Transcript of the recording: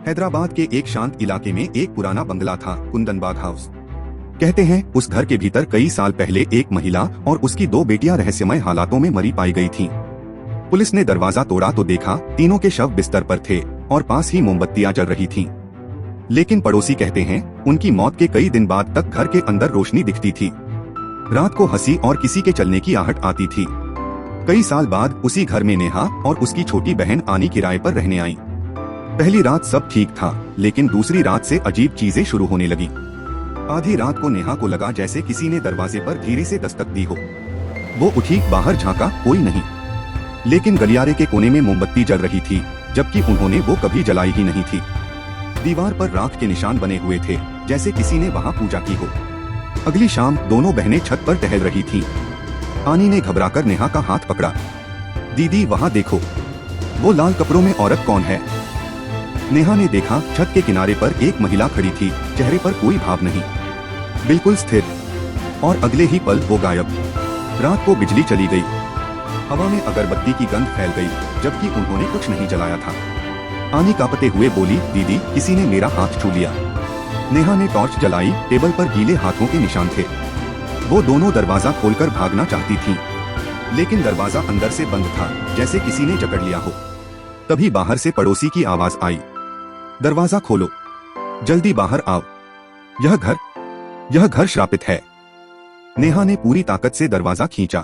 हैदराबाद के एक शांत इलाके में एक पुराना बंगला था, कुंदनबाग हाउस। कहते हैं उस घर के भीतर कई साल पहले एक महिला और उसकी दो बेटियां रहस्यमय हालातों में मरी पाई गई थीं। पुलिस ने दरवाजा तोड़ा तो देखा तीनों के शव बिस्तर पर थे और पास ही मोमबत्तियां जल रही थीं। लेकिन पड़ोसी कहते हैं उनकी मौत के कई दिन बाद तक घर के अंदर रोशनी दिखती थी। रात को हंसी और किसी के चलने की आहट आती थी। कई साल बाद उसी घर में नेहा और उसकी छोटी बहन आनी किराए पर रहने आई। पहली रात सब ठीक था, लेकिन दूसरी रात से अजीब चीजें शुरू होने लगी। आधी रात को नेहा को लगा जैसे किसी ने दरवाजे पर धीरे से दस्तक दी हो। वो उठी, बाहर झांका, कोई नहीं। लेकिन गलियारे के कोने में मोमबत्ती जल रही थी, जबकि उन्होंने वो कभी जलाई ही नहीं थी। दीवार पर राख के निशान बने हुए थे, जैसे किसी ने वहाँ पूजा की हो। अगली शाम दोनों बहनें छत पर टहल रही थीं। आनी ने घबराकर नेहा का हाथ पकड़ा। दीदी वहाँ देखो, वो लाल कपड़ों में औरत कौन है? नेहा ने देखा, छत के किनारे पर एक महिला खड़ी थी, चेहरे पर कोई भाव नहीं, बिल्कुल स्थिर। और अगले ही पल वो गायब। रात को बिजली चली गई, हवा में अगरबत्ती की गंध फैल गई, जबकि उन्होंने कुछ नहीं जलाया था। आनी कांपते हुए बोली, दीदी किसी ने मेरा हाथ छू लिया। नेहा ने टॉर्च जलाई, टेबल पर गीले हाथों के निशान थे। वो दोनों दरवाजा खोलकर भागना चाहती थीं, लेकिन दरवाजा अंदर से बंद था, जैसे किसी ने जकड़ लिया हो। तभी बाहर से पड़ोसी की आवाज आई, दरवाजा खोलो, जल्दी बाहर आओ, यह घर श्रापित है। नेहा ने पूरी ताकत से दरवाजा खींचा,